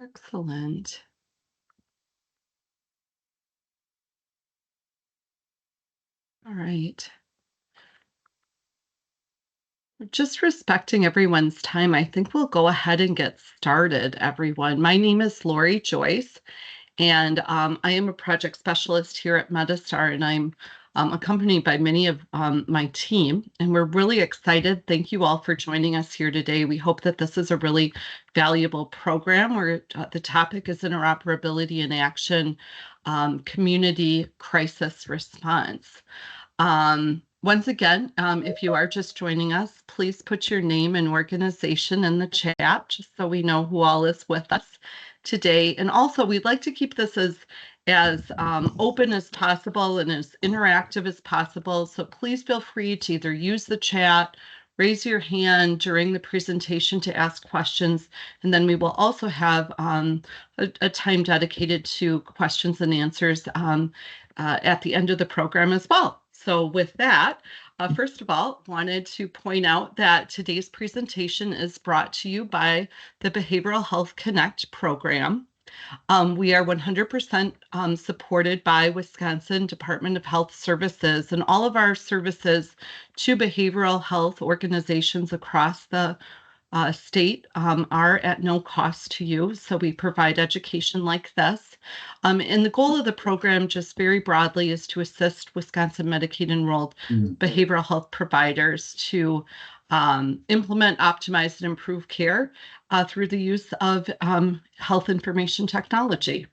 Excellent. All right. Just respecting everyone's time, I think we'll go ahead and get started, everyone. My name is Lori Joyce, and I am a project specialist here at MetaStar, and I'm accompanied by many of my team, and we're really excited. Thank you all for joining us here today. We hope that this is a really valuable program where the topic is interoperability in action, community crisis response. Once again, if you are just joining us, please put your name and organization in the chat just so we know who all is with us today. And also, we'd like to keep this as open as possible and as interactive as possible. So please feel free to either use the chat, raise your hand during the presentation to ask questions, and then we will also have a time dedicated to questions and answers at the end of the program as well. So with that, first of all, wanted to point out that today's presentation is brought to you by the Behavioral Health Connect program. We are 100% supported by Wisconsin Department of Health Services, and all of our services to behavioral health organizations across the state are at no cost to you. So we provide education like this. And the goal of the program, just very broadly, is to assist Wisconsin Medicaid-enrolled behavioral health providers to implement, optimize, and improve care through the use of health information technology.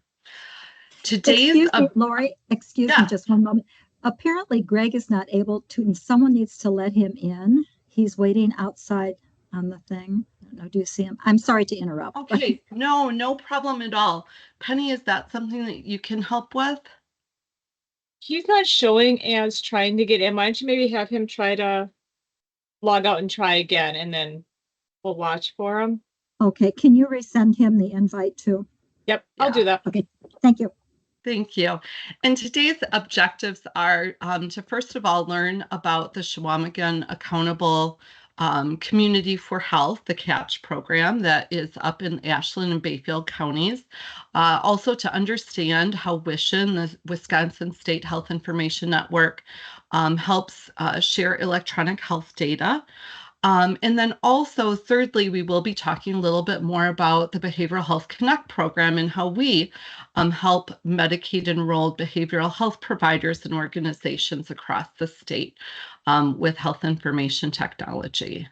Excuse me, Lori, excuse me just one moment. Apparently, Greg is not able to, and someone needs to let him in. He's waiting outside on the thing. I don't know, do you see him? I'm sorry to interrupt. Okay, no problem at all. Penny, is that something that you can help with? He's not showing as trying to get in. Why don't you maybe have him try to log out and try again, and then we'll watch for him. Okay, can you resend him the invite too? Yep, I'll do that. Okay, thank you. Thank you. And today's objectives are to first of all learn about the Chequamegon Accountable Community for Health, the CATCH program that is up in Ashland and Bayfield Counties. Also to understand how WISHIN, the Wisconsin State Health Information Network, helps share electronic health data. And then also, thirdly, we will be talking a little bit more about the Behavioral Health Connect program and how we help Medicaid-enrolled behavioral health providers and organizations across the state with health information technology.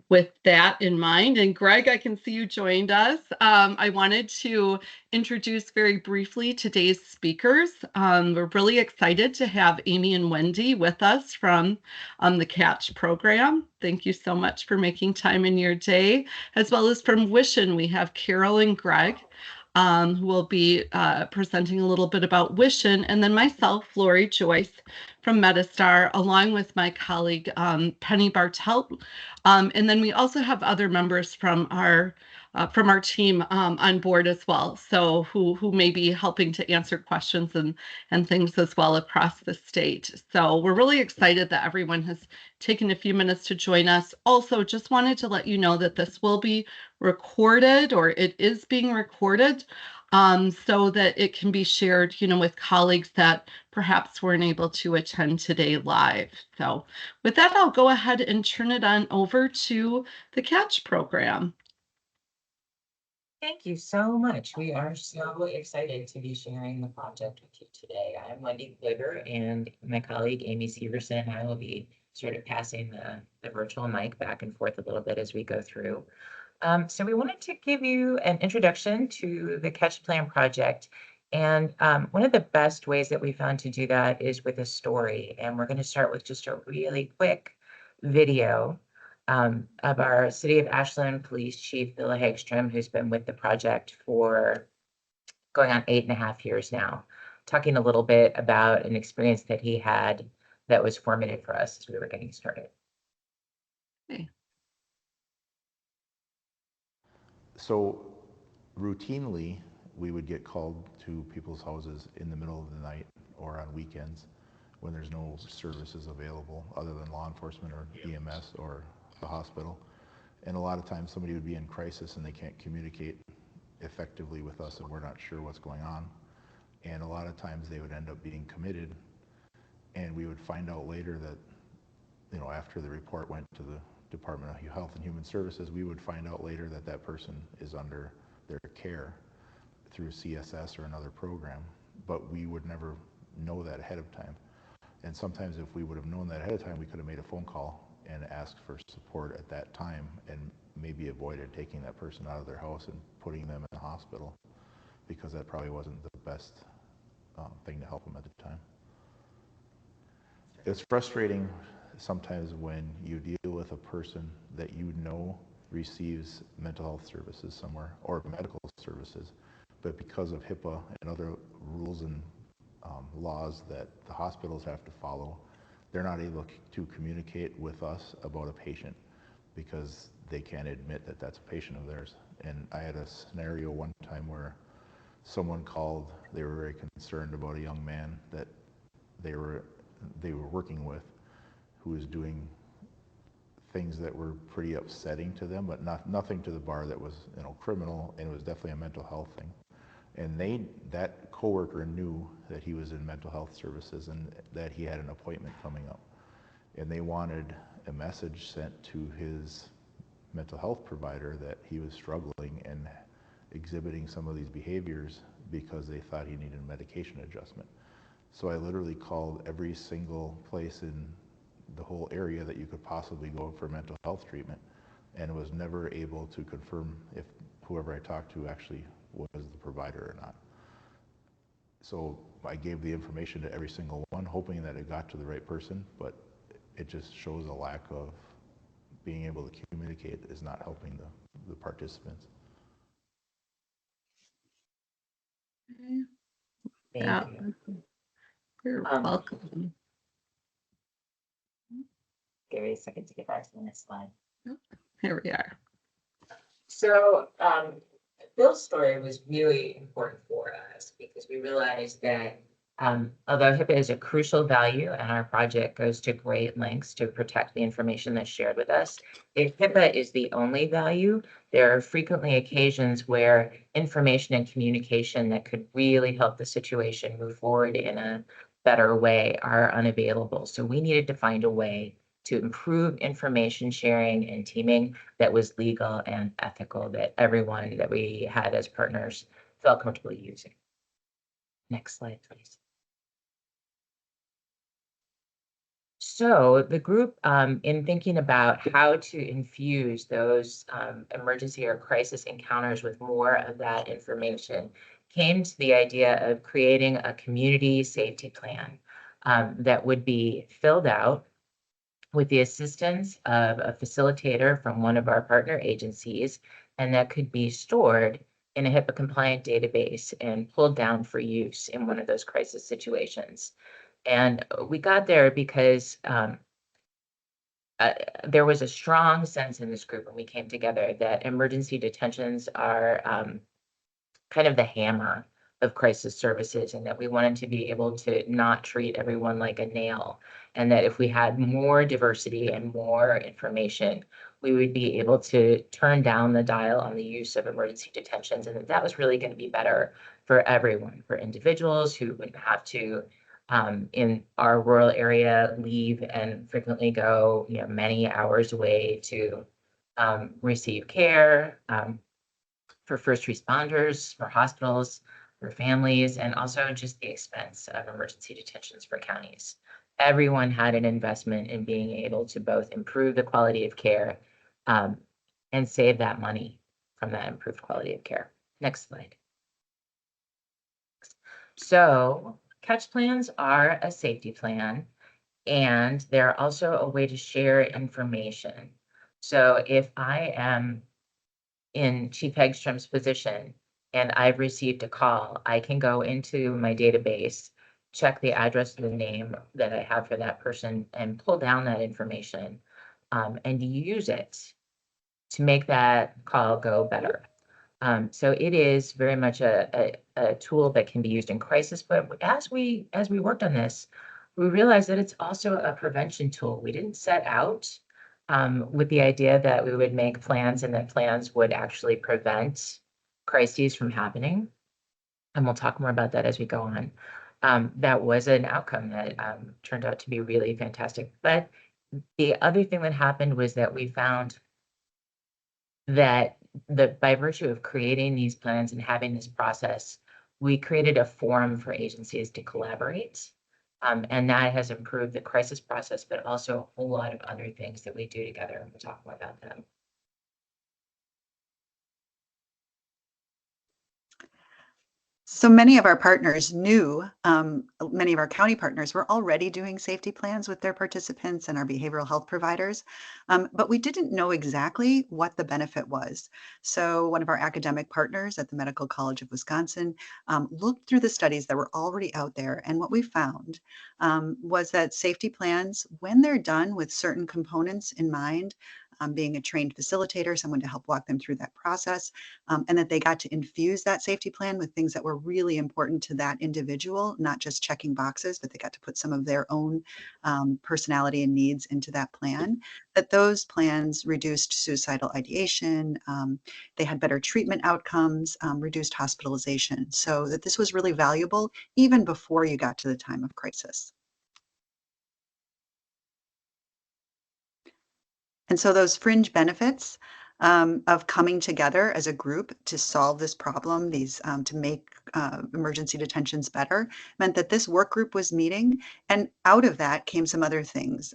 With that in mind, and Greg, I can see you joined us. I wanted to introduce very briefly today's speakers. We're really excited to have Amy and Wendy with us from the CATCH program. Thank you so much for making time in your day. As well as from WISHIN, we have Carol and Greg, who will be presenting a little bit about WISHIN, and then myself, Lori Joyce, from MetaStar, along with my colleague, Penny Bartelt. And then we also have other members from our team on board as well, so who may be helping to answer questions and things as well across the state. So we're really excited that everyone has taken a few minutes to join us. Also, just wanted to let you know that this will be recorded, or it is being recorded, so that it can be shared, with colleagues that perhaps weren't able to attend today live. So with that, I'll go ahead and turn it on over to the CATCH program. Thank you so much. We are so excited to be sharing the project with you today. I'm Wendy Kliger, and my colleague Amy Severson and I will be sort of passing the virtual mic back and forth a little bit as we go through. So we wanted to give you an introduction to the CATCH Plan project. And one of the best ways that we found to do that is with a story. And we're going to start with just a really quick video of our City of Ashland Police Chief, Bill Hagstrom, who's been with the project for going on 8.5 years now, talking a little bit about an experience that he had that was formative for us as we were getting started. Okay. So routinely, we would get called to people's houses in the middle of the night or on weekends when there's no services available other than law enforcement or EMS or the hospital. And a lot of times somebody would be in crisis and they can't communicate effectively with us and we're not sure what's going on. And a lot of times they would end up being committed, and we would find out later that, you know, after the report went to the Department of Health and Human Services, we would find out later that that person is under their care through CSS or another program, but we would never know that ahead of time. And sometimes if we would have known that ahead of time, we could have made a phone call and asked for support at that time and maybe avoided taking that person out of their house and putting them in the hospital, because that probably wasn't the best thing to help them at the time. It's frustrating sometimes when you deal with a person that you know receives mental health services somewhere or medical services, but because of HIPAA and other rules and laws that the hospitals have to follow, they're not able to communicate with us about a patient because they can't admit that that's a patient of theirs. And I had a scenario one time where someone called, they were very concerned about a young man that they were working with who was doing things that were pretty upsetting to them, but nothing to the bar that was, you know, criminal, and it was definitely a mental health thing. And that coworker knew that he was in mental health services and that he had an appointment coming up. And they wanted a message sent to his mental health provider that he was struggling and exhibiting some of these behaviors because they thought he needed medication adjustment. So I literally called every single place in the whole area that you could possibly go for mental health treatment, and was never able to confirm if whoever I talked to actually was the provider or not. So I gave the information to every single one, hoping that it got to the right person, but it just shows a lack of being able to communicate is not helping the participants. Yeah, you're welcome. Give me a second to get back to the next slide. Here we are. So Bill's story was really important for us because we realized that although HIPAA is a crucial value and our project goes to great lengths to protect the information that's shared with us, if HIPAA is the only value, there are frequently occasions where information and communication that could really help the situation move forward in a better way are unavailable. So we needed to find a way to improve information sharing and teaming that was legal and ethical, that everyone that we had as partners felt comfortable using. Next slide, please. So the group, in thinking about how to infuse those emergency or crisis encounters with more of that information, came to the idea of creating a community safety plan that would be filled out with the assistance of a facilitator from one of our partner agencies, and that could be stored in a HIPAA compliant database and pulled down for use in one of those crisis situations. And we got there because there was a strong sense in this group when we came together that emergency detentions are kind of the hammer of crisis services, and that we wanted to be able to not treat everyone like a nail, and that if we had more diversity and more information, we would be able to turn down the dial on the use of emergency detentions, and that was really going to be better for everyone, for individuals who wouldn't have to, in our rural area, leave and frequently go, you know, many hours away to receive care, for first responders, for hospitals, for families, and also just the expense of emergency detentions for counties. Everyone had an investment in being able to both improve the quality of care and save that money from that improved quality of care. Next slide. So catch plans are a safety plan, and they're also a way to share information. So if I am in Chief Hegstrom's position and I've received a call, I can go into my database, check the address and the name that I have for that person, and pull down that information and use it to make that call go better. So it is very much a tool that can be used in crisis, but as we worked on this, we realized that it's also a prevention tool. We didn't set out with the idea that we would make plans and that plans would actually prevent crises from happening. And we'll talk more about that as we go on. That was an outcome that turned out to be really fantastic. But the other thing that happened was that we found that by virtue of creating these plans and having this process, we created a forum for agencies to collaborate. And that has improved the crisis process, but also a whole lot of other things that we do together. And we'll talk more about them. So many of our partners knew, many of our county partners were already doing safety plans with their participants and our behavioral health providers, but we didn't know exactly what the benefit was. So one of our academic partners at the Medical College of Wisconsin looked through the studies that were already out there, and what we found was that safety plans, when they're done with certain components in mind, being a trained facilitator, someone to help walk them through that process, and that they got to infuse that safety plan with things that were really important to that individual, not just checking boxes, but they got to put some of their own personality and needs into that plan, that those plans reduced suicidal ideation, they had better treatment outcomes, reduced hospitalization, so that this was really valuable even before you got to the time of crisis. And so those fringe benefits of coming together as a group to solve this problem, to make emergency detentions better, meant that this work group was meeting, and out of that came some other things,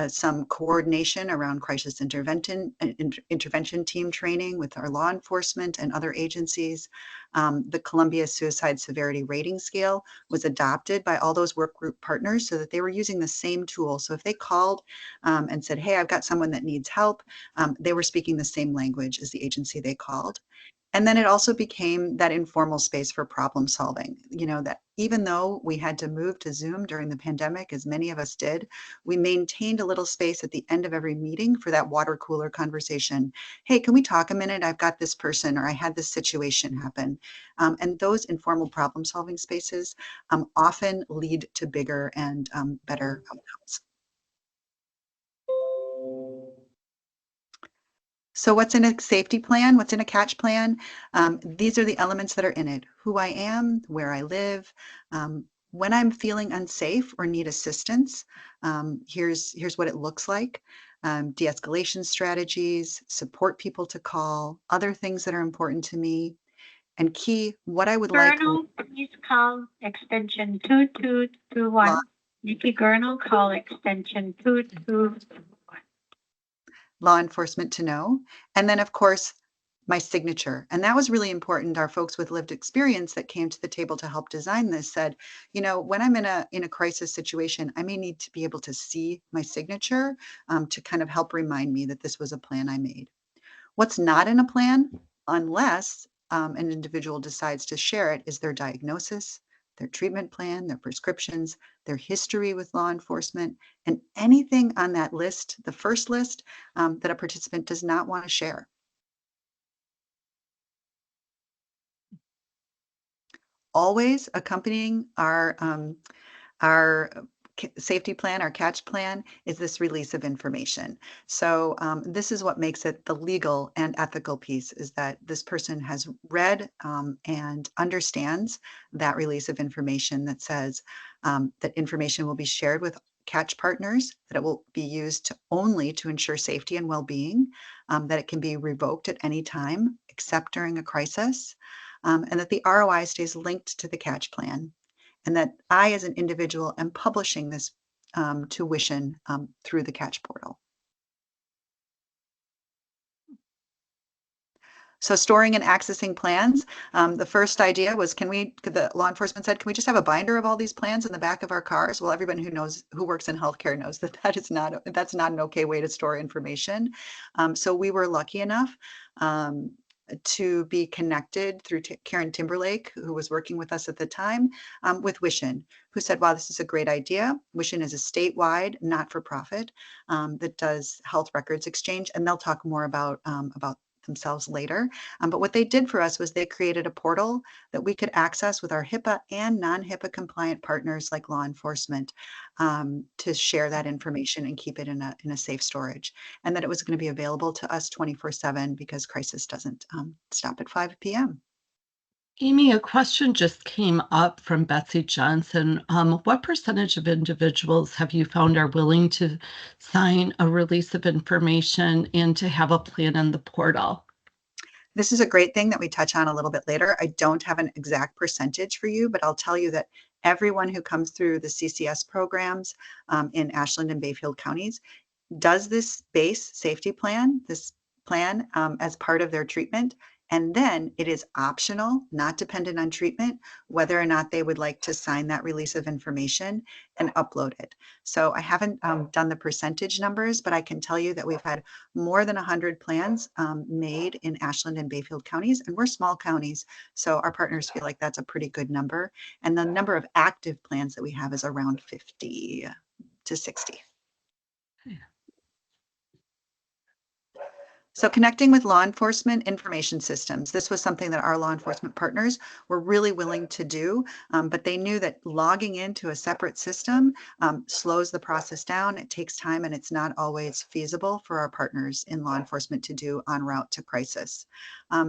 some coordination around crisis intervention team training with our law enforcement and other agencies. The Columbia Suicide Severity Rating Scale was adopted by all those work group partners so that they were using the same tool. So if they called and said, hey, I've got someone that needs help, they were speaking the same language as the agency they called. And then it also became that informal space for problem solving, that even though we had to move to Zoom during the pandemic, as many of us did, we maintained a little space at the end of every meeting for that water cooler conversation. Hey, can we talk a minute? I've got this person, or I had this situation happen. And those informal problem solving spaces often lead to bigger and better outcomes. So what's in a safety plan? What's in a catch plan? These are the elements that are in it: who I am, where I live, when I'm feeling unsafe or need assistance, here's what it looks like: de-escalation strategies, support people to call, other things that are important to me, and key, what I would Gurnall, please call extension 2221. Nikki Gurnall, call extension 2221. Law enforcement to know. And then, of course, my signature. And that was really important. Our folks with lived experience that came to the table to help design this said, when I'm in a crisis situation, I may need to be able to see my signature to kind of help remind me that this was a plan I made. What's not in a plan, unless an individual decides to share it, is their diagnosis, their treatment plan, their prescriptions, their history with law enforcement, and anything on that list, the first list, that a participant does not want to share. Always accompanying our safety plan, our catch plan, is this release of information. So this is what makes it the legal and ethical piece, is that this person has read and understands that release of information that says that information will be shared with catch partners, that it will be used only to ensure safety and well-being, that it can be revoked at any time except during a crisis, and that the ROI stays linked to the catch plan. And that I, as an individual, am publishing this to WISHIN through the Catch portal. So storing and accessing plans. The first idea was, the law enforcement said, can we just have a binder of all these plans in the back of our cars? Well, everyone who works in healthcare knows that that's not an okay way to store information. So we were lucky enough to be connected through Karen Timberlake, who was working with us at the time, with WISHIN, who said, wow, this is a great idea. WISHIN is a statewide, not-for-profit that does health records exchange, and they'll talk more about themselves later. But what they did for us was they created a portal that we could access with our HIPAA and non-HIPAA compliant partners like law enforcement to share that information and keep it in a safe storage. And that it was going to be available to us 24/7 because crisis doesn't stop at 5 p.m. Amy, a question just came up from Betsy Johnson. What percentage of individuals have you found are willing to sign a release of information and to have a plan in the portal? This is a great thing that we touch on a little bit later. I don't have an exact percentage for you, but I'll tell you that everyone who comes through the CCS programs in Ashland and Bayfield counties does this base safety plan, as part of their treatment. And then it is optional, not dependent on treatment, whether or not they would like to sign that release of information and upload it. So I haven't done the percentage numbers, but I can tell you that we've had more than 100 plans made in Ashland and Bayfield counties, and we're small counties, so our partners feel like that's a pretty good number. And the number of active plans that we have is around 50 to 60. So connecting with law enforcement information systems, this was something that our law enforcement partners were really willing to do, but they knew that logging into a separate system slows the process down. It takes time and it's not always feasible for our partners in law enforcement to do en route to crisis.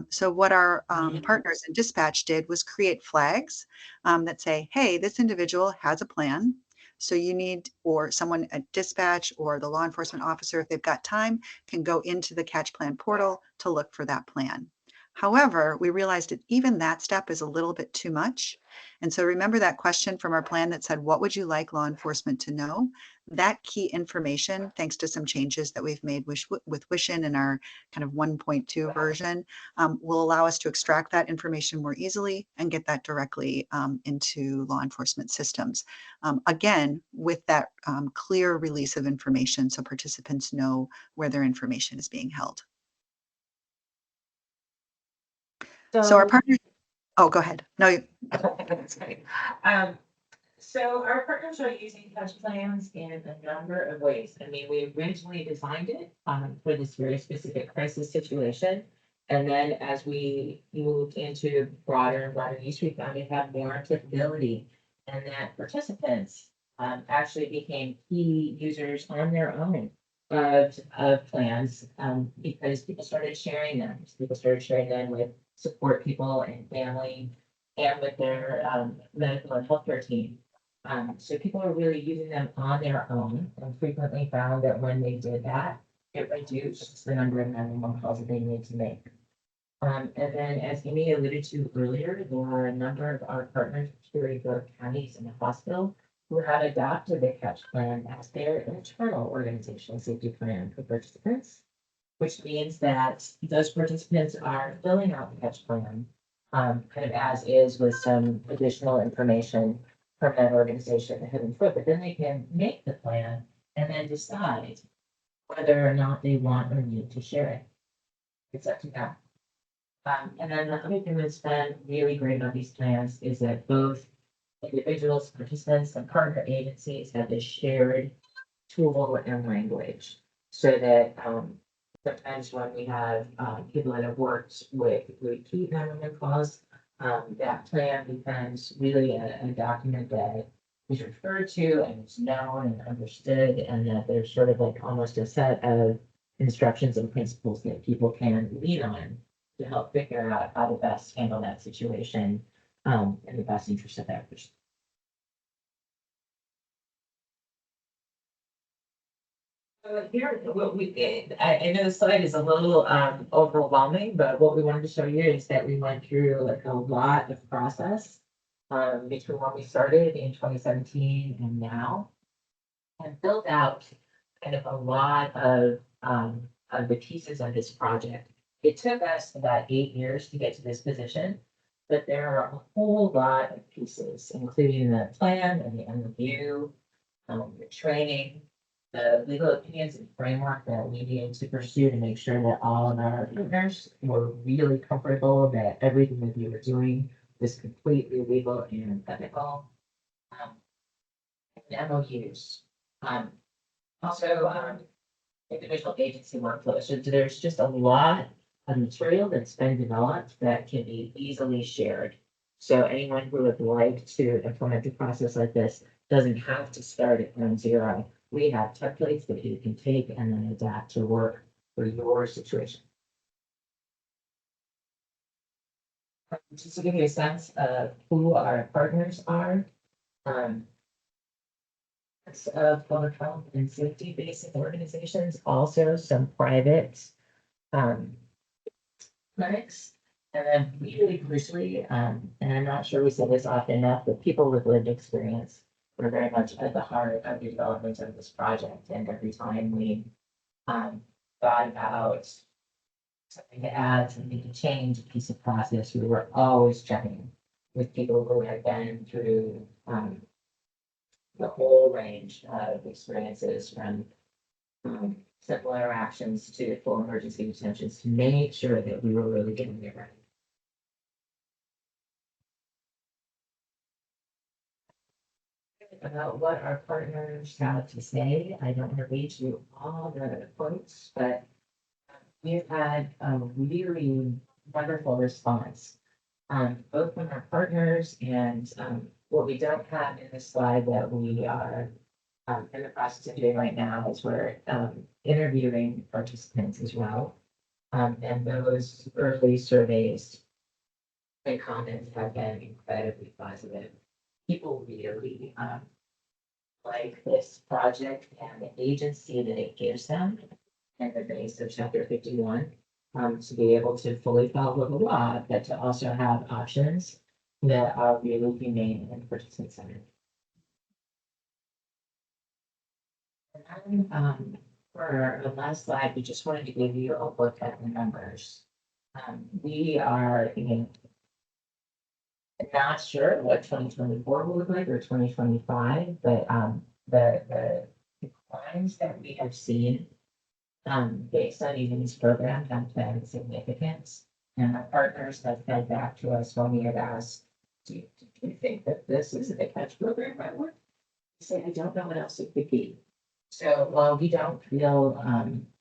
So what our partners in dispatch did was create flags that say, hey, this individual has a plan. So you need, or someone at dispatch or the law enforcement officer, if they've got time, can go into the Catch Plan portal to look for that plan. However, we realized that even that step is a little bit too much. And so remember that question from our plan that said, what would you like law enforcement to know? That key information, thanks to some changes that we've made with WISHIN in our kind of 1.2 version, will allow us to extract that information more easily and get that directly into law enforcement systems. Again, with that clear release of information so participants know where their information is being held. So our partners, oh, go ahead. No, that's great. So our partners are using touch plans in a number of ways. I mean, we originally designed it for this very specific crisis situation. And then as we moved into broader and broader use, we found it had more applicability and that participants actually became key users on their own of plans because people started sharing them. People started sharing them with support people and family and with their medical and healthcare team. So people are really using them on their own and frequently found that when they did that, it reduced the number of 911 calls that they need to make. And then as Amy alluded to earlier, there are a number of our partners, particularly both counties and the hospital, who have adopted the Catch Plan as their internal organizational safety plan for participants, which means that those participants are filling out the Catch Plan kind of as is with some additional information from that organization ahead and foot, but then they can make the plan and then decide whether or not they want or need to share it. It's up to them. And then the other thing that's been really great about these plans is that both individuals, participants, and partner agencies have this shared tool and language so that sometimes when we have people that have worked with repeat 911 calls, that plan becomes really a document that is referred to and is known and understood, and that there's sort of like almost a set of instructions and principles that people can lean on to help figure out how to best handle that situation in the best interest of that person. Here, what we did, I know the slide is a little overwhelming, but what we wanted to show you is that we went through like a lot of process between when we started in 2017 and now, and built out kind of a lot of the pieces of this project. It took us about 8 years to get to this position, but there are a whole lot of pieces, including the plan and the MOU, the training, the legal opinions and framework that we needed to pursue to make sure that all of our partners were really comfortable that everything that we were doing was completely legal and ethical. And MOUs. Also, individual agency workflows. So there's just a lot a material that's been developed that can be easily shared. So anyone who would like to implement a process like this doesn't have to start at ground zero. We have templates that you can take and then adapt to work for your situation. Just to give you a sense of who our partners are, of public health and safety basic organizations, also some private clinics, and then really crucially, and I'm not sure we say this often enough, but people with lived experience were very much at the heart of the development of this project. And every time we thought about something to add, something to change, a piece of process, we were always checking with people who had been through the whole range of experiences from simple interactions to full emergency detentions to make sure that we were really getting it right. About what our partners have to say, I don't want to read you all the quotes, but we've had a really wonderful response, both from our partners and what we don't have in this slide that we are in the process of doing right now is we're interviewing participants as well. And those early surveys and comments have been incredibly positive. People really like this project and the agency that it gives them in the base of Chapter 51 to be able to fully follow the law, but to also have options that are really humane and participant centered. And for the last slide, we just wanted to give you a look at the numbers. We are not sure what 2024 will look like or 2025, but the declines that we have seen based on using this program have been significant. And our partners have fed back to us when we have asked, do you think that this is a catch program might work? We say, I don't know what else it could be. So while we don't feel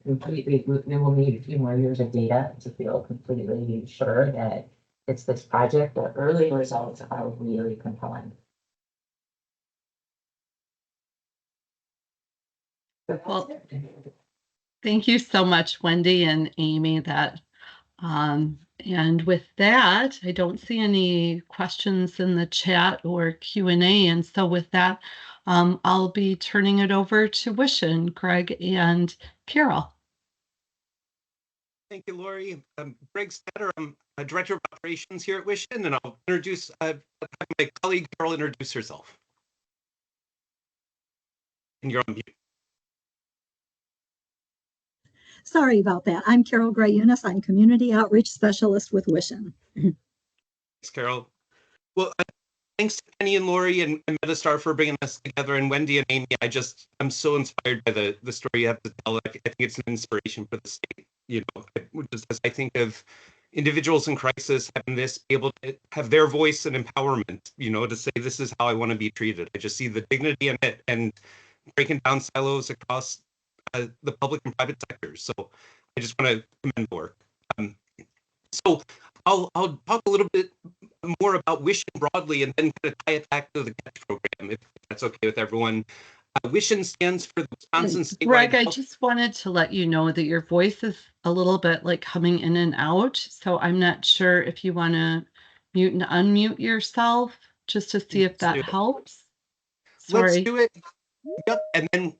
completely, we will need a few more years of data to feel completely sure that it's this project, the early results are really compelling. Well, thank you so much, Wendy and Amy. And with that, I don't see any questions in the chat or Q&A. And so with that, I'll be turning it over to WISHIN, Greg and Carol. Thank you, Lori. I'm Greg Stetter. I'm a Director of Operations here at WISHIN, and I'll introduce my colleague, Carol, introduce herself. And you're on mute. Sorry about that. I'm Carol Gray-Unis. I'm Community Outreach Specialist with WISHIN. Thanks, Carol. Well, thanks to Penny and Lori and MetaStar for bringing us together, and Wendy and Amy. I'm so inspired by the story you have to tell. I think it's an inspiration for the state. You know, just as I think of individuals in crisis having this, be able to have their voice and empowerment, you know, to say this is how I want to be treated. I just see the dignity in it and breaking down silos across the public and private sectors. So I just want to commend the work. So I'll talk a little bit more about WISHIN broadly and then kind of tie it back to the CATCH program, if that's okay with everyone. WISHIN stands for the Wisconsin Statewide. Greg, I just wanted to let you know that your voice is a little bit like coming in and out. So I'm not sure if you want to mute and unmute yourself just to see if that helps. Sorry. Let's do it. Yep. And then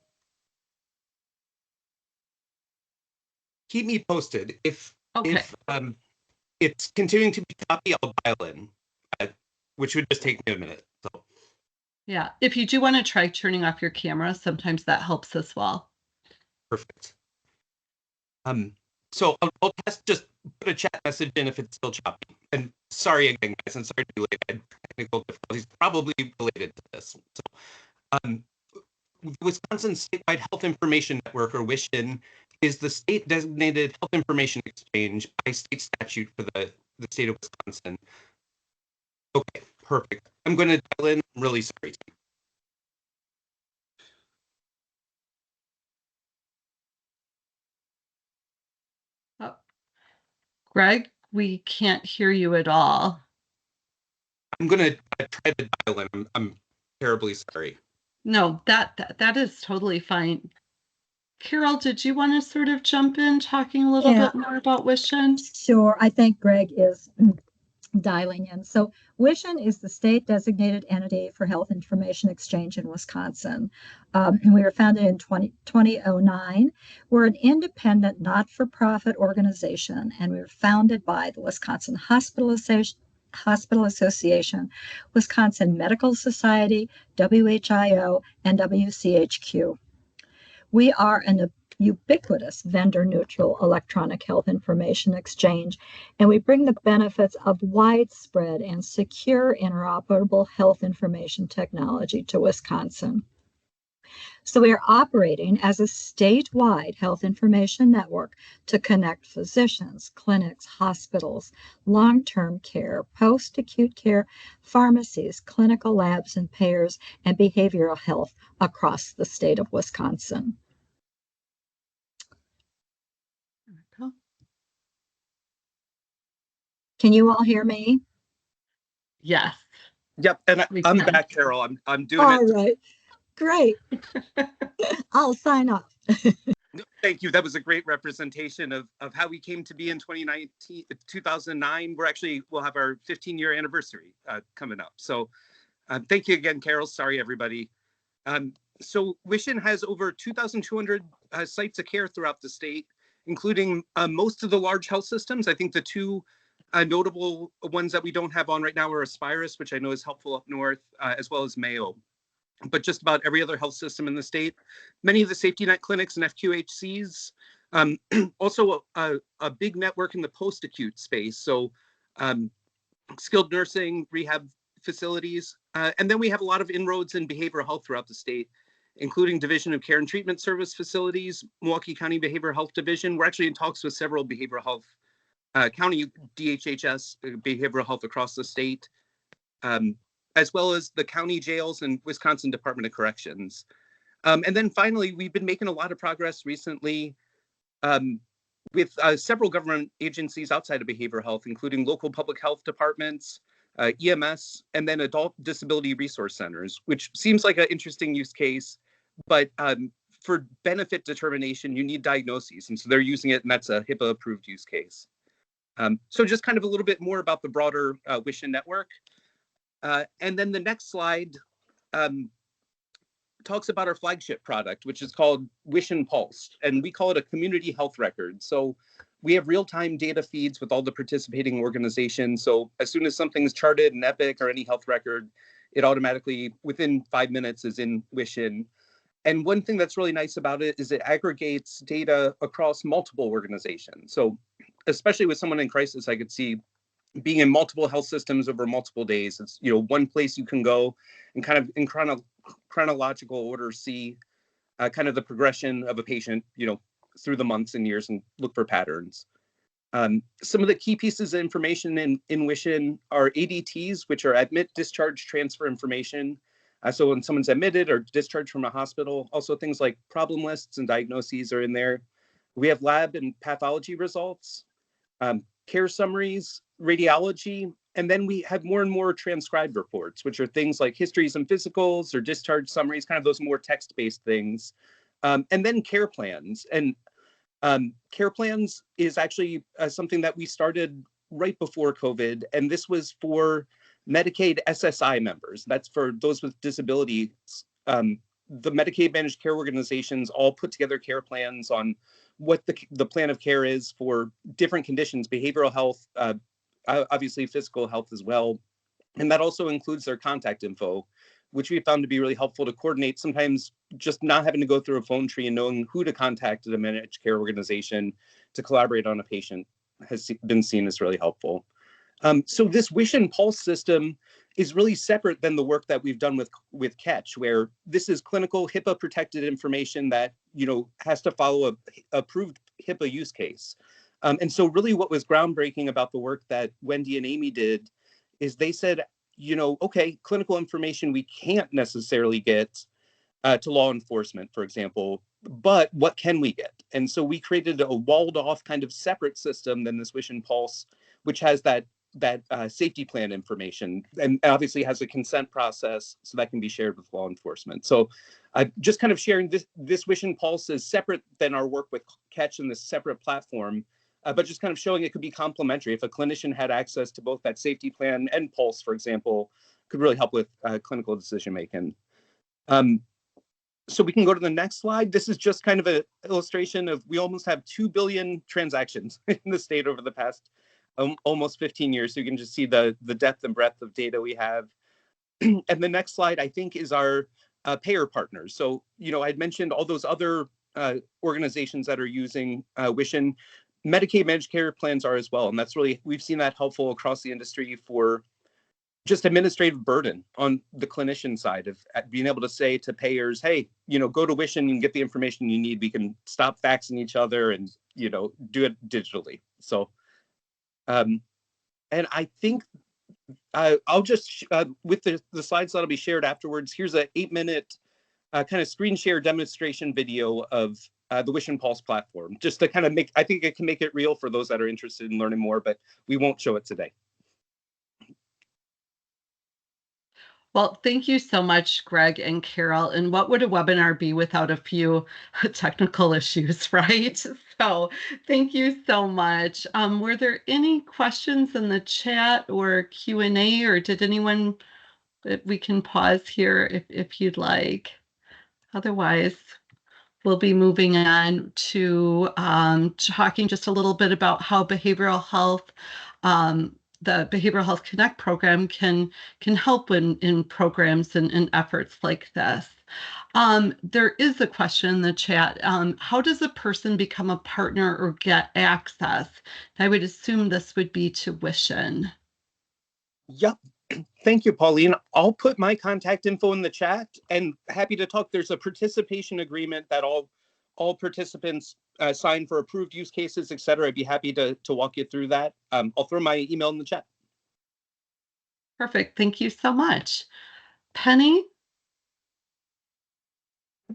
keep me posted. If it's continuing to be choppy, I'll dial in, which would just take me a minute. So. Yeah, if you do want to try turning off your camera, sometimes that helps as well. Perfect. So I'll just put a chat message in if it's still choppy. And sorry again, guys, I'm sorry to be late. I had technical difficulties probably related to this. So, the Wisconsin Statewide Health Information Network, or WISHIN, is the state-designated health information exchange by state statute for the state of Wisconsin. Okay, perfect. I'm going to dial in. I'm really sorry. Oh, Greg, we can't hear you at all. I'm gonna try to dial in. I'm terribly sorry. No, that is totally fine. Carol, did you want to sort of jump in talking a little bit more about WISHIN? Sure. I think Greg is dialing in. So WISHIN is the state designated entity for health information exchange in Wisconsin. And we were founded in 2009. We're an independent, not-for-profit organization, and we were founded by the Wisconsin Hospital Association, Wisconsin Medical Society, WHIO, and WCHQ. We are an ubiquitous vendor-neutral electronic health information exchange, and we bring the benefits of widespread and secure interoperable health information technology to Wisconsin. So we are operating as a statewide health information network to connect physicians, clinics, hospitals, long-term care, post-acute care, pharmacies, clinical labs, and payers, and behavioral health across the state of Wisconsin. Can you all hear me? Yes. Yep, and I'm back, Carol. I'm doing it. All right, great. I'll sign off. Thank you. That was a great representation of how we came to be in 2009. We'll have our 15-year anniversary coming up. So thank you again, Carol. Sorry, everybody. So WISHIN has over 2,200 sites of care throughout the state, including most of the large health systems. I think the two notable ones that we don't have on right now are Aspirus, which I know is helpful up north, as well as Mayo. But just about every other health system in the state, many of the safety net clinics and FQHCs, also a big network in the post-acute space. So skilled nursing, rehab facilities. And then we have a lot of inroads in behavioral health throughout the state, including Division of Care and Treatment Service facilities, Milwaukee County Behavioral Health Division. We're actually in talks with several behavioral health county DHHS behavioral health across the state, as well as the county jails and Wisconsin Department of Corrections. And then finally, we've been making a lot of progress recently with several government agencies outside of behavioral health, including local public health departments, EMS, and then adult disability resource centers, which seems like an interesting use case, but for benefit determination, you need diagnoses. And so they're using it, and that's a HIPAA approved use case. So just kind of a little bit more about the broader WISHIN network. And then the next slide talks about our flagship product, which is called WISHIN Pulse, and we call it a community health record. So we have real-time data feeds with all the participating organizations. So as soon as something's charted in Epic or any health record, it automatically, within 5 minutes, is in WISHIN. And one thing that's really nice about it is it aggregates data across multiple organizations. So especially with someone in crisis, I could see being in multiple health systems over multiple days. It's, one place you can go and kind of in chronological order see kind of the progression of a patient, through the months and years and look for patterns. Some of the key pieces of information in WISHIN are ADTs, which are admit, discharge, transfer information. So when someone's admitted or discharged from a hospital, also things like problem lists and diagnoses are in there. We have lab and pathology results, care summaries, radiology, and then we have more and more transcribed reports, which are things like histories and physicals or discharge summaries, kind of those more text-based things. And then care plans. And care plans is actually something that we started right before COVID, and this was for Medicaid SSI members. That's for those with disabilities. The Medicaid managed care organizations all put together care plans on what the plan of care is for different conditions, behavioral health, obviously physical health as well. And that also includes their contact info, which we found to be really helpful to coordinate. Sometimes just not having to go through a phone tree and knowing who to contact at a managed care organization to collaborate on a patient has been seen as really helpful. So this WISHIN Pulse system is really separate than the work that we've done with Catch, where this is clinical HIPAA protected information that has to follow a approved HIPAA use case. And so really what was groundbreaking about the work that Wendy and Amy did is they said, okay, clinical information we can't necessarily get to law enforcement, for example, but what can we get? And so we created a walled off kind of separate system than this WISHIN Pulse, which has that safety plan information and obviously has a consent process so that can be shared with law enforcement. So just kind of sharing this WISHIN Pulse is separate than our work with Catch in this separate platform, but just kind of showing it could be complementary. If a clinician had access to both that safety plan and Pulse, for example, could really help with clinical decision making. So we can go to the next slide. This is just kind of an illustration of, we almost have 2 billion transactions in the state over the past almost 15 years. So you can just see the depth and breadth of data we have. And the next slide, I think, is our payer partners. So, you know, I'd mentioned all those other organizations that are using WISHIN. Medicaid managed care plans are as well. And that's really, we've seen that helpful across the industry for just administrative burden on the clinician side of being able to say to payers, hey, you know, go to WISHIN and get the information you need. We can stop faxing each other and, you know, do it digitally. So, and I think I'll just, with the slides that'll be shared afterwards, here's an 8-minute kind of screen share demonstration video of the WISHIN Pulse platform, just to kind of I think it can make it real for those that are interested in learning more, but we won't show it today. Well, thank you so much, Greg and Carol. And what would a webinar be without a few technical issues, right? So thank you so much. Were there any questions in the chat or Q&A, or did anyone, we can pause here if you'd like. Otherwise, we'll be moving on to talking just a little bit about how behavioral health, the Behavioral Health Connect program can help in programs and efforts like this. There is a question in the chat. How does a person become a partner or get access? I would assume this would be to WISHIN. Yep. Thank you, Pauline. I'll put my contact info in the chat and happy to talk. There's a participation agreement that all participants sign for approved use cases, et cetera. I'd be happy to walk you through that. I'll throw my email in the chat. Perfect. Thank you so much. Penny?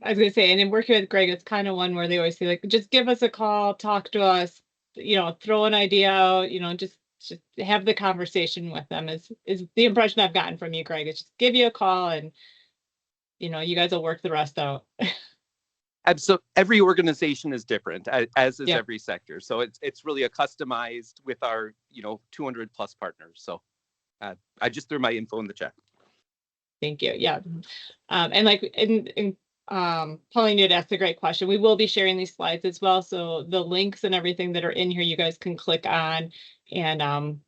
I was going to say, and in working with Greg, it's kind of one where they always say, like, just give us a call, talk to us, you know, throw an idea out, you know, just have the conversation with them is the impression I've gotten from you, Greg. It's just give you a call and, you know, you guys will work the rest out. Absolutely. Every organization is different, as is every sector. So it's really a customized with our, you know, 200 plus partners. So I just threw my info in the chat. Thank you. Yeah. And like, Pauline, you'd asked a great question. We will be sharing these slides as well. So the links and everything that are in here, you guys can click on. And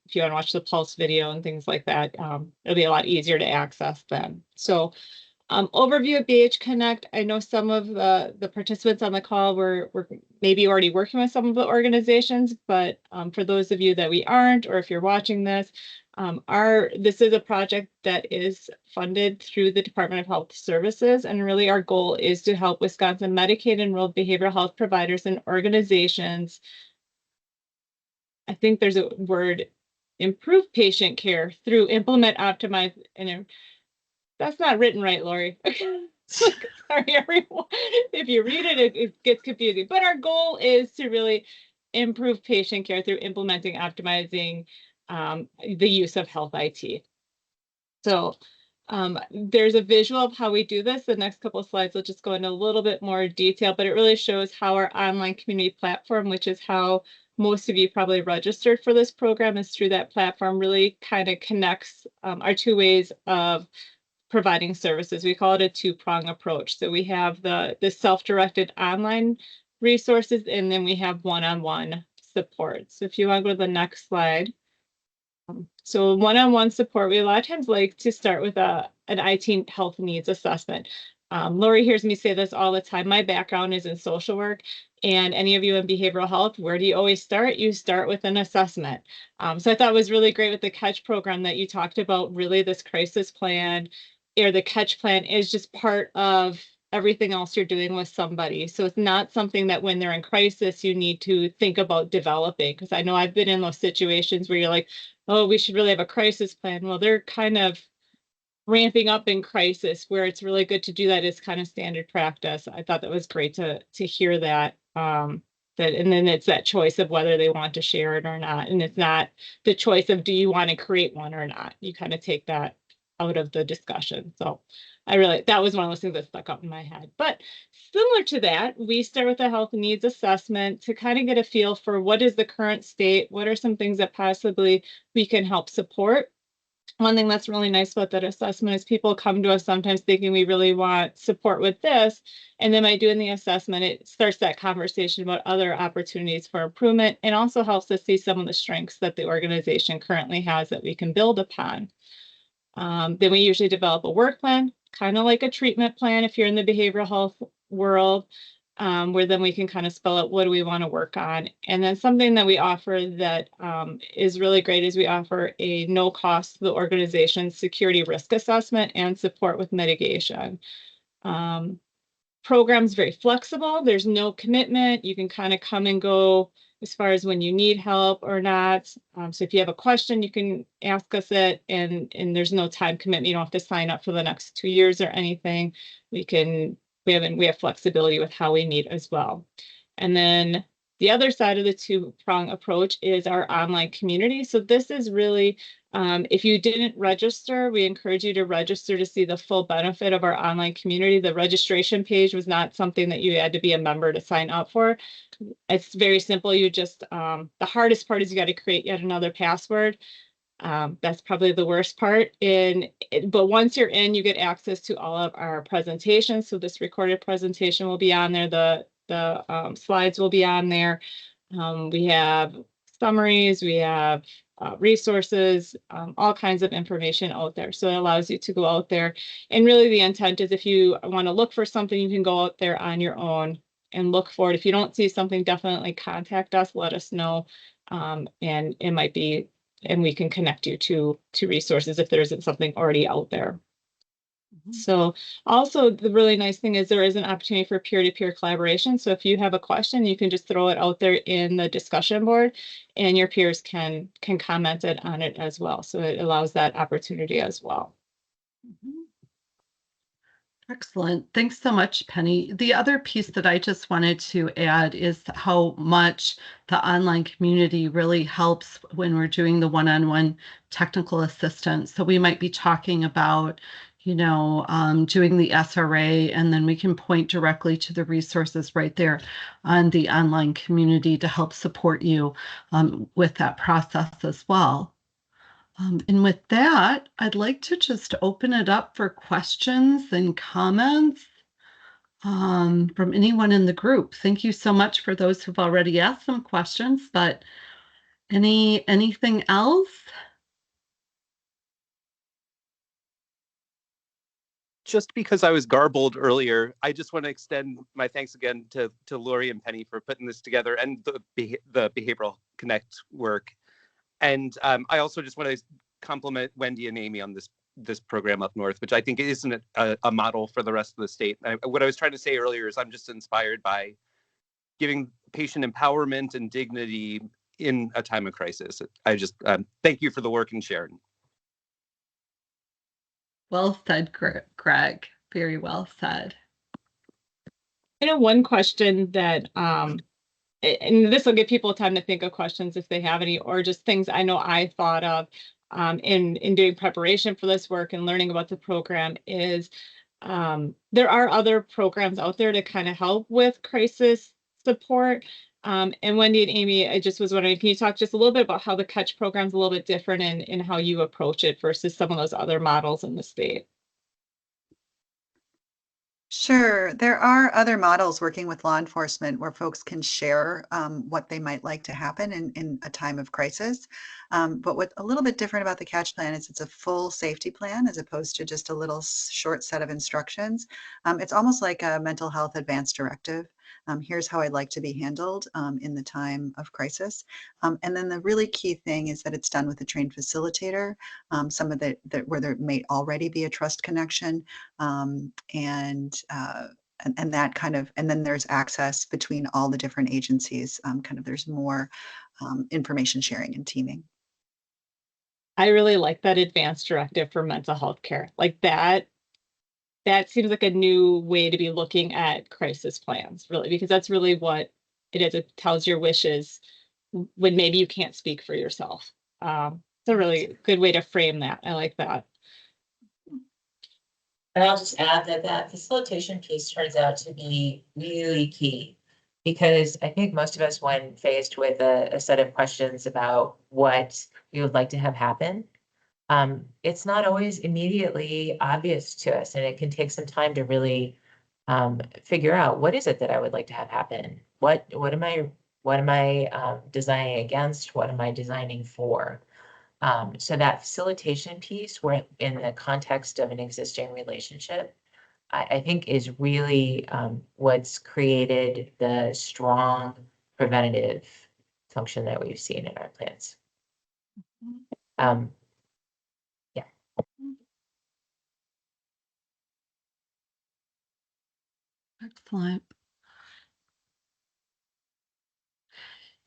if you want to watch the Pulse video and things like that, it'll be a lot easier to access them. So overview of BH Connect. I know some of the participants on the call were maybe already working with some of the organizations, but for those of you that we aren't, or if you're watching this, this is a project that is funded through the Department of Health Services, and really our goal is to help Wisconsin Medicaid-enrolled behavioral health providers and organizations. I think there's a word, improve patient care through implement, optimize, and that's not written right, Lori. Sorry, everyone. If you read it, it gets confusing. But our goal is to really improve patient care through implementing, optimizing the use of health IT. So there's a visual of how we do this. The next couple of slides will just go into a little bit more detail, but it really shows how our online community platform, which is how most of you probably registered for this program, is through that platform, really kind of connects our two ways of providing services. We call it a two-prong approach. So we have the self-directed online resources, and then we have one-on-one support. So if you want to go to the next slide. So one-on-one support, we a lot of times like to start with an IT health needs assessment. Lori hears me say this all the time. My background is in social work, and any of you in behavioral health, where do you always start? You start with an assessment. So I thought it was really great with the Catch program that you talked about. Really, this crisis plan or the Catch plan is just part of everything else you're doing with somebody. So it's not something that when they're in crisis, you need to think about developing. Because I know I've been in those situations where you're like, oh, we should really have a crisis plan. Well, they're kind of ramping up in crisis, where it's really good to do that is kind of standard practice. I thought that was great to hear that. And then it's that choice of whether they want to share it or not. And it's not the choice of, do you want to create one or not? You kind of take that out of the discussion. So that was one of those things that stuck up in my head. But similar to that, we start with a health needs assessment to kind of get a feel for what is the current state, what are some things that possibly we can help support. One thing that's really nice about that assessment is people come to us sometimes thinking we really want support with this. And then by doing the assessment, it starts that conversation about other opportunities for improvement, and also helps us see some of the strengths that the organization currently has that we can build upon. Then we usually develop a work plan, kind of like a treatment plan if you're in the behavioral health world, where then we can kind of spell out what do we want to work on. And then something that we offer that is really great is we offer a no cost to the organization's security risk assessment and support with mitigation. Program's very flexible. There's no commitment. You can kind of come and go as far as when you need help or not. So if you have a question, you can ask us it, and there's no time commitment. You don't have to sign up for the next 2 years or anything. We have flexibility with how we meet as well. And then the other side of the two-prong approach is our online community. So this is really, if you didn't register, we encourage you to register to see the full benefit of our online community. The registration page was not something that you had to be a member to sign up for. It's very simple. You just, the hardest part is you got to create yet another password. That's probably the worst part. But once you're in, you get access to all of our presentations. So this recorded presentation will be on there. The slides will be on there. We have summaries, we have resources, all kinds of information out there. So it allows you to go out there. And really the intent is if you want to look for something, you can go out there on your own and look for it. If you don't see something, definitely contact us, let us know. And it might be, and we can connect you to resources if there isn't something already out there. So also the really nice thing is there is an opportunity for peer-to-peer collaboration. So if you have a question, you can just throw it out there in the discussion board and your peers can comment on it as well. So it allows that opportunity as well. Excellent. Thanks so much, Penny. The other piece that I just wanted to add is how much the online community really helps when we're doing the one-on-one technical assistance. So we might be talking about, doing the SRA, and then we can point directly to the resources right there on the online community to help support you with that process as well. And with that, I'd like to just open it up for questions and comments from anyone in the group. Thank you so much for those who've already asked some questions, but anything else? Just because I was garbled earlier, I just want to extend my thanks again to Lori and Penny for putting this together, and the Behavioral Connect work. And I also just want to compliment Wendy and Amy on this program up north, which I think isn't a model for the rest of the state. What I was trying to say earlier is I'm just inspired by giving patient empowerment and dignity in a time of crisis. I just thank you for the work and sharing. Well said, Greg. Very well said. I know one question that, and this will give people time to think of questions if they have any, or just things I know I thought of in doing preparation for this work and learning about the program is there are other programs out there to kind of help with crisis support. And Wendy and Amy, I just was wondering, can you talk just a little bit about how the Catch program is a little bit different in how you approach it versus some of those other models in the state? Sure. There are other models working with law enforcement where folks can share what they might like to happen in a time of crisis. But what's a little bit different about the Catch plan is it's a full safety plan as opposed to just a little short set of instructions. It's almost like a mental health advance directive. Here's how I'd like to be handled in the time of crisis. And then the really key thing is that it's done with a trained facilitator, some of where there may already be a trust connection, and that kind of, and then there's access between all the different agencies, there's more information sharing and teaming. I really like that advanced directive for mental health care. Like that seems like a new way to be looking at crisis plans, really, because that's really what it is. It tells your wishes when maybe you can't speak for yourself. It's a really good way to frame that. I like that. And I'll just add that that facilitation piece turns out to be really key, because I think most of us, when faced with a set of questions about what we would like to have happen, it's not always immediately obvious to us, and it can take some time to really figure out what is it that I would like to have happen. What am I designing against? What am I designing for? So that facilitation piece, where in the context of an existing relationship, I think is really what's created the strong preventative function that we've seen in our plans. Yeah. Excellent.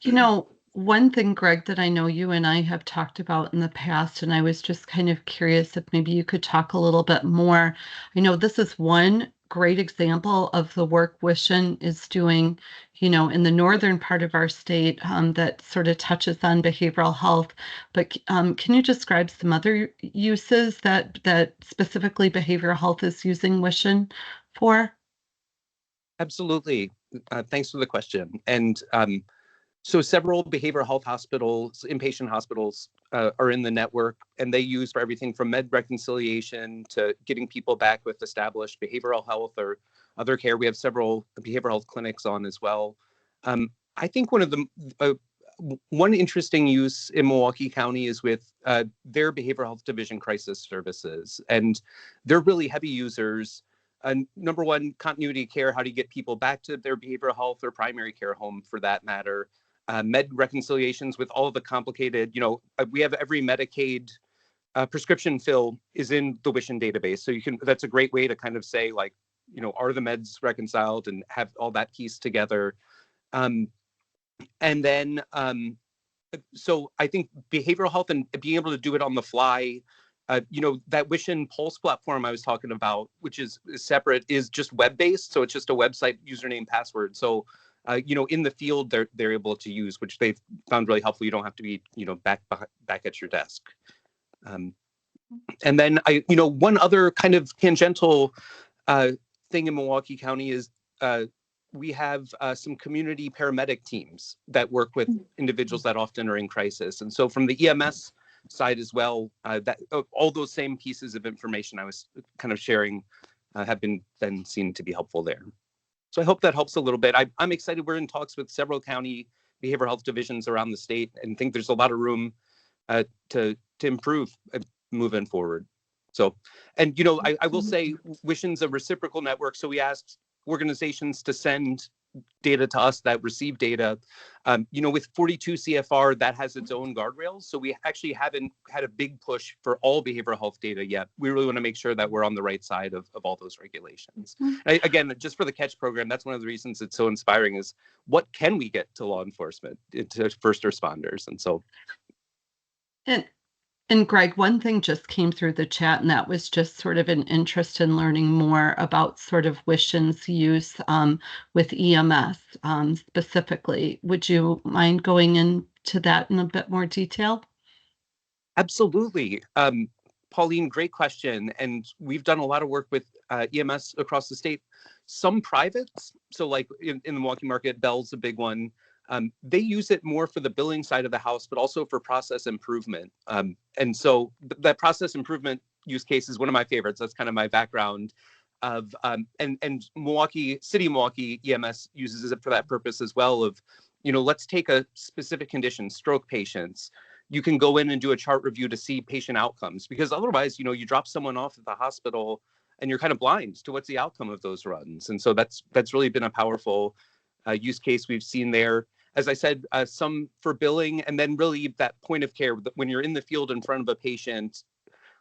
You know, one thing, Greg, that I know you and I have talked about in the past, and I was just kind of curious if maybe you could talk a little bit more. I know this is one great example of the work WISHIN is doing, in the northern part of our state that sort of touches on behavioral health. But can you describe some other uses that specifically behavioral health is using WISHIN for? Absolutely. Thanks for the question. And so several behavioral health hospitals, inpatient hospitals are in the network, and they use for everything from med reconciliation to getting people back with established behavioral health or other care. We have several behavioral health clinics on as well. I think one interesting use in Milwaukee County is with their behavioral health division crisis services, and they're really heavy users. Number one, continuity of care. How do you get people back to their behavioral health or primary care home, for that matter? Med reconciliations with all of the complicated, we have every Medicaid prescription fill is in the WISHIN database. So that's a great way to kind of say, like, are the meds reconciled, and have all that pieced together. And then, so I think behavioral health and being able to do it on the fly, that WISHIN Pulse platform I was talking about, which is separate, is just web-based. So it's just a website username, password. So in the field, they're able to use, which they've found really helpful. You don't have to be, back at your desk. And then one other kind of tangential thing in Milwaukee County is we have some community paramedic teams that work with individuals that often are in crisis. And so from the EMS side as well, that all those same pieces of information I was kind of sharing have been then seen to be helpful there. So I hope that helps a little bit. I'm excited. We're in talks with several county behavioral health divisions around the state, and think there's a lot of room to improve moving forward. So, and I will say WISHIN's a reciprocal network. So we asked organizations to send data to us that receive data. With 42 CFR, that has its own guardrails. So we actually haven't had a big push for all behavioral health data yet. We really want to make sure that we're on the right side of all those regulations. Again, just for the CATCH program, that's one of the reasons it's so inspiring, is what can we get to law enforcement, to first responders? And so. And Greg, one thing just came through the chat, and that was just sort of an interest in learning more about sort of WISHIN's use with EMS specifically. Would you mind going into that in a bit more detail? Absolutely. Pauline, great question. And we've done a lot of work with EMS across the state. Some privates, so like in the Milwaukee market, Bell's a big one. They use it more for the billing side of the house, but also for process improvement. And so that process improvement use case is one of my favorites. That's kind of my background of, and City of Milwaukee EMS uses it for that purpose as well of, let's take a specific condition, stroke patients. You can go in and do a chart review to see patient outcomes, because otherwise, you drop someone off at the hospital and you're kind of blind to what's the outcome of those runs. And so that's really been a powerful use case we've seen there. As I said, some for billing, and then really that point of care, when you're in the field in front of a patient,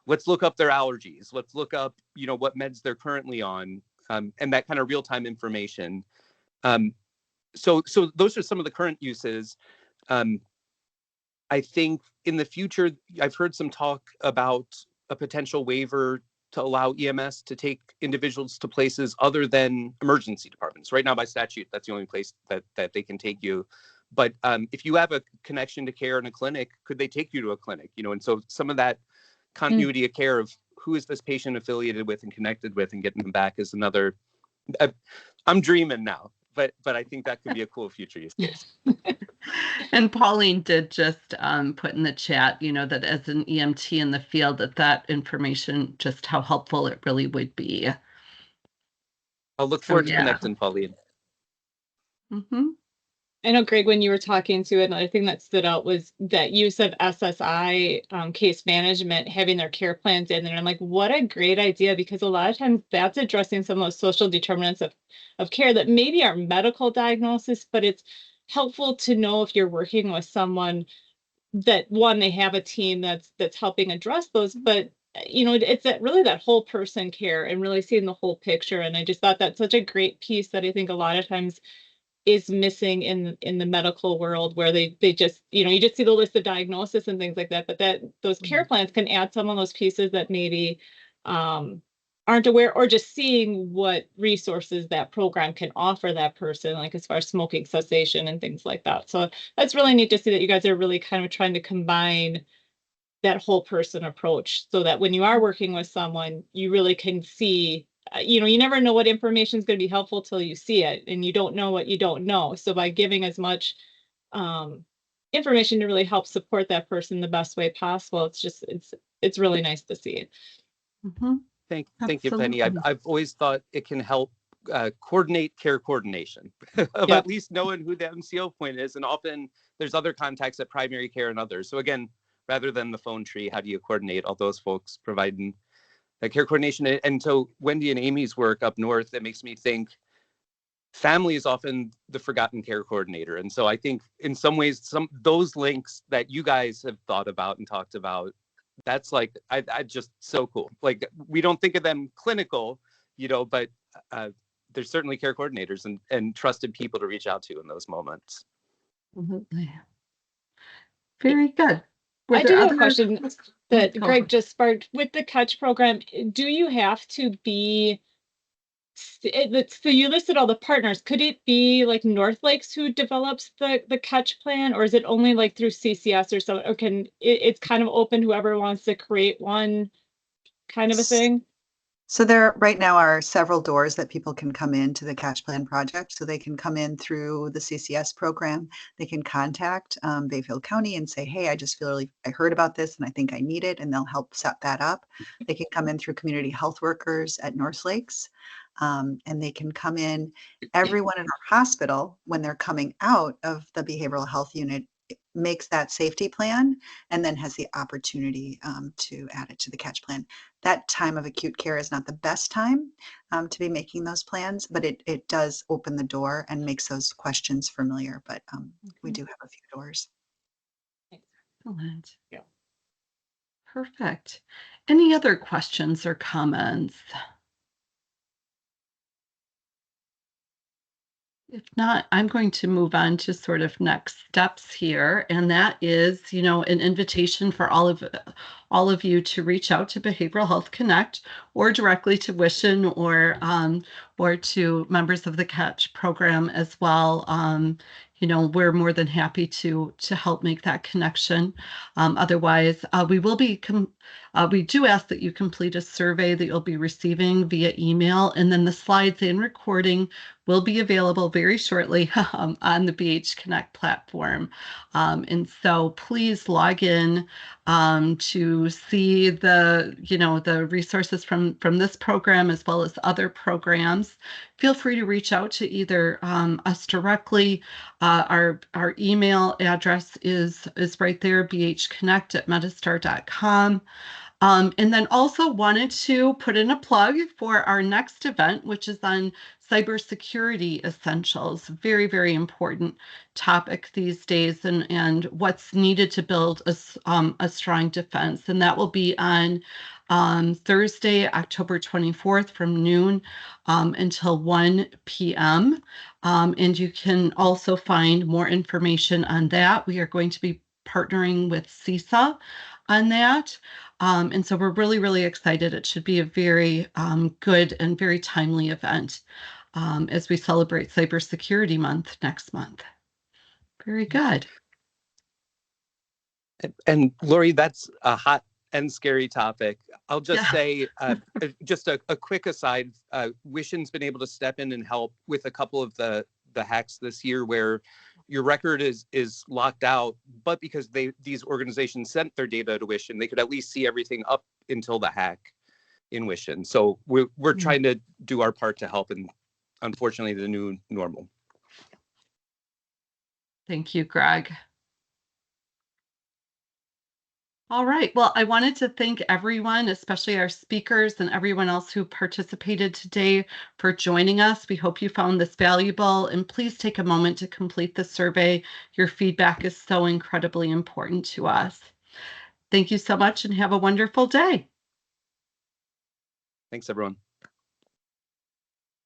let's look up their allergies. Let's look up, what meds they're currently on, and that kind of real-time information. So those are some of the current uses. I think in the future, I've heard some talk about a potential waiver to allow EMS to take individuals to places other than emergency departments. Right now, by statute, that's the only place that they can take you. But if you have a connection to care in a clinic, could they take you to a clinic? You know, and so some of that continuity of care of who is this patient affiliated with and connected with, and getting them back is another. I'm dreaming now, but I think that could be a cool future use case. And Pauline did just put in the chat, you know, that as an EMT in the field, that information, just how helpful it really would be. I'll look forward to connecting, Pauline. Mm-hmm. I know, Greg, when you were talking to it, another thing that stood out was that use of SSI case management, having their care plans in there. And I'm like, what a great idea, because a lot of times that's addressing some of those social determinants of care that maybe are medical diagnosis, but it's helpful to know if you're working with someone that, one, they have a team that's helping address those, but you know, it's really that whole person care and really seeing the whole picture. And I just thought that's such a great piece that I think a lot of times is missing in the medical world, where they just, you know, you just see the list of diagnosis and things like that, but that those care plans can add some of those pieces that maybe aren't aware, or just seeing what resources that program can offer that person, like as far as smoking cessation and things like that. So that's really neat to see that you guys are really kind of trying to combine that whole person approach, so that when you are working with someone, you really can see, you know, you never know what information is going to be helpful till you see it, and you don't know what you don't know. So by giving as much information to really help support that person the best way possible, it's really nice to see it. Mm-hmm. Thank you, Penny. I've always thought it can help coordinate care coordination of at least knowing who the MCO point is, and often there's other contacts at primary care and others. So again, rather than the phone tree, how do you coordinate all those folks providing that care coordination? And so Wendy and Amy's work up north, that makes me think family is often the forgotten care coordinator. And so I think in some ways, those links that you guys have thought about and talked about, that's like, I just so cool. Like, we don't think of them clinical, you know, but there's certainly care coordinators and trusted people to reach out to in those moments. Absolutely. Very good. I do have a question that Greg just sparked with the Catch program. Do you have to be, so you listed all the partners, could it be like North Lakes who develops the Catch plan, or is it only like through CCS or so, or it's kind of open, whoever wants to create one kind of a thing? So there right now are several doors that people can come into the Catch Plan project. So they can come in through the CCS program. They can contact Bayfield County and say, hey, I just feel really, I heard about this and I think I need it, and they'll help set that up. They can come in through community health workers at North Lakes, and they can come in. Everyone in our hospital, when they're coming out of the behavioral health unit, makes that safety plan and then has the opportunity to add it to the Catch plan. That time of acute care is not the best time to be making those plans, but it does open the door and makes those questions familiar. But we do have a few doors. Excellent. Yeah. Perfect. Any other questions or comments? If not, I'm going to move on to sort of next steps here, and that is, you know, an invitation for all of you to reach out to Behavioral Health Connect, or directly to WISHIN, or to members of the Catch program as well. You know, we're more than happy to help make that connection. Otherwise, we do ask that you complete a survey that you'll be receiving via email, and then the slides and recording will be available very shortly on the BH Connect platform. And so please log in to see the resources from this program as well as other programs. Feel free to reach out to either us directly. Our email address is right there, bhconnect@metastar.com. And then also wanted to put in a plug for our next event, which is on cybersecurity essentials. Very, very important topic these days, and what's needed to build a strong defense. And that will be on Thursday, October 24th from noon until 1 p.m. And you can also find more information on that. We are going to be partnering with CISA on that. And so we're really, really excited. It should be a very good and very timely event as we celebrate Cybersecurity Month next month. Very good. And Lori, that's a hot and scary topic. I'll just say, just a quick aside, WISHIN's been able to step in and help with a couple of the hacks this year where your record is locked out, but because these organizations sent their data to WISHIN, they could at least see everything up until the hack in WISHIN. So we're trying to do our part to help in, unfortunately, the new normal. Thank you, Greg. All right. Well, I wanted to thank everyone, especially our speakers and everyone else who participated today for joining us. We hope you found this valuable, and please take a moment to complete the survey. Your feedback is so incredibly important to us. Thank you so much and have a wonderful day. Thanks, everyone.